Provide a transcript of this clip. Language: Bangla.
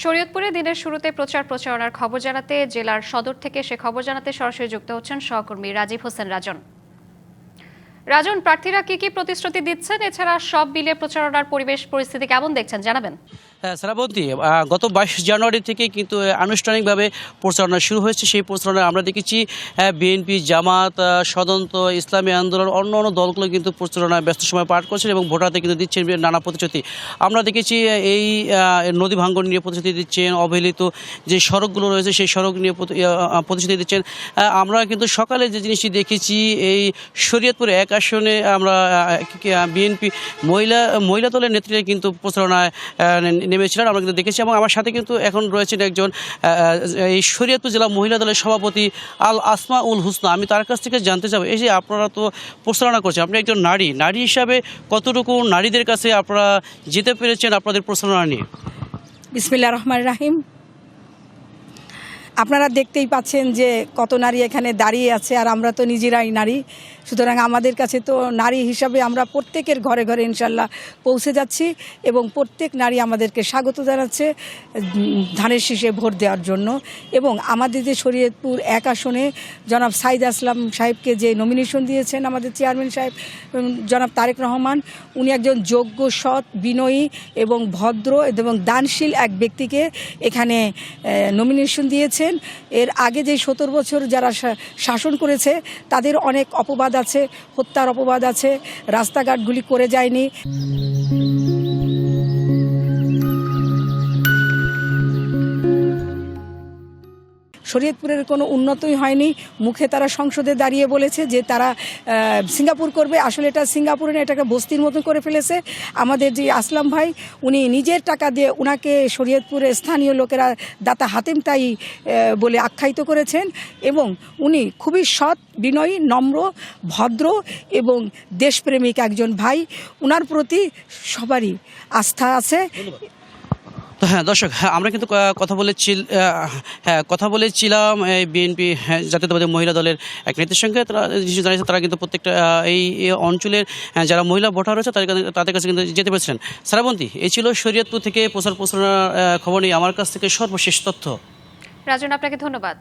শরীয়তপুরে দিনের শুরুতে প্রচারণার খবর জানাতে জেলার সদর থেকে সে খবর জানাতে সরাসরি যুক্ত হচ্ছেন সহকর্মী রাজীব হোসেন রাজন। রাজন, প্রার্থীরা কি প্রতিশ্রুতি দিচ্ছেন, এছাড়া সব মিলিয়ে প্রচারণার পরিস্থিতি কেমন দেখছেন জানাবেন? শ্রাবন্তী, গত 22 জানুয়ারি থেকে কিন্তু আনুষ্ঠানিকভাবে প্রচারণা শুরু হয়েছে। সেই প্রচারণা আমরা দেখেছি বিএনপি, জামাত, স্বতন্ত্র ইসলামী আন্দোলন, অন্য দলগুলো কিন্তু প্রচারণায় ব্যস্ত সময় পার করছেন এবং ভোটারদের কিন্তু দিচ্ছেন নানা প্রতিশ্রুতি। আমরা দেখেছি এই নদী ভাঙ্গন নিয়ে প্রতিশ্রুতি দিচ্ছেন, অবহেলিত যে সড়কগুলো রয়েছে সেই সড়ক নিয়ে প্রতিশ্রুতি দিচ্ছেন। আমরা কিন্তু সকালে যে জিনিসটি দেখেছি, এই শরীয়তপুর 1 আসনে আমরা বিএনপি মহিলা দলের নেতৃত্বে কিন্তু প্রচারণায় নেমেছিলেন, আমরা কিন্তু দেখেছি। এবং আমার সাথে কিন্তু এখন রয়েছেন একজন এই শরীয়তপুর জেলা মহিলা দলের সভাপতি আল আসমা উল হুসনা। আমি তার কাছ থেকে জানতে চাবো, এই যে আপনারা তো প্রচারণা করছেন, আপনি একজন নারী হিসাবে কতটুকু নারীদের কাছে আপনারা যেতে পেরেছেন আপনাদের প্রচারণা নিয়ে? বিসমিল্লাহির রহমানির রহিম। আপনারা দেখতেই পাচ্ছেন যে কত নারী এখানে দাঁড়িয়ে আছে, আর আমরা তো নিজেরাই নারী, সুতরাং আমাদের কাছে তো নারী হিসাবে আমরা প্রত্যেকের ঘরে ঘরে ইনশাল্লাহ পৌঁছে যাচ্ছি এবং প্রত্যেক নারী আমাদেরকে স্বাগত জানাচ্ছে ধানের শীষে ভোট দেওয়ার জন্য। এবং আমাদের যে শরীয়তপুর 1 আসনে জনাব সাইদ আসলাম সাহেবকে যে নমিনেশন দিয়েছেন আমাদের চেয়ারম্যান সাহেব জনাব তারেক রহমান, উনি একজন যোগ্য, সৎ, বিনয়ী এবং ভদ্র এবং দানশীল এক ব্যক্তিকে এখানে নমিনেশন দিয়েছেন। এর আগে যে 17 বছর যারা শাসন করেছে তাদের অনেক অপবাদ আছে, হত্যার অপবাদ আছে, রাস্তাঘাটগুলি করে যায়নি। শরীয়তপুরের কোনো উন্নতই হয়নি। মুখে তারা সংসদে দাঁড়িয়ে বলেছে যে তারা সিঙ্গাপুর করবে, আসলে এটা সিঙ্গাপুরে না, এটাকে বস্তির মতো করে ফেলেছে। আমাদের যে আসলাম ভাই, উনি নিজের টাকা দিয়ে উনাকে শরীয়তপুরের স্থানীয় লোকেরা দাতা হাতেম তাই বলে আখ্যায়িত করেছেন এবং উনি খুবই সৎ, বিনয়ী, নম্র, ভদ্র এবং দেশপ্রেমিক একজন ভাই। উনার প্রতি সবারই আস্থা আছে। তো হ্যাঁ দর্শক, আমরা কিন্তু কথা বলেছিলাম বিএনপি জাতীয়তাবাদী মহিলা দলের এক নেত্রীর সঙ্গে। তারা জানিয়েছে তারা কিন্তু প্রত্যেকটা এই অঞ্চলের যারা মহিলা ভোটার রয়েছে তাদের কাছে কিন্তু যেতে পেরেছিলেন। শ্রাবন্তী, এই ছিল শরীয়তপুর থেকে প্রচারণার খবর নিয়ে আমার কাছ থেকে সর্বশেষ তথ্য। রাজন, আপনাকে ধন্যবাদ।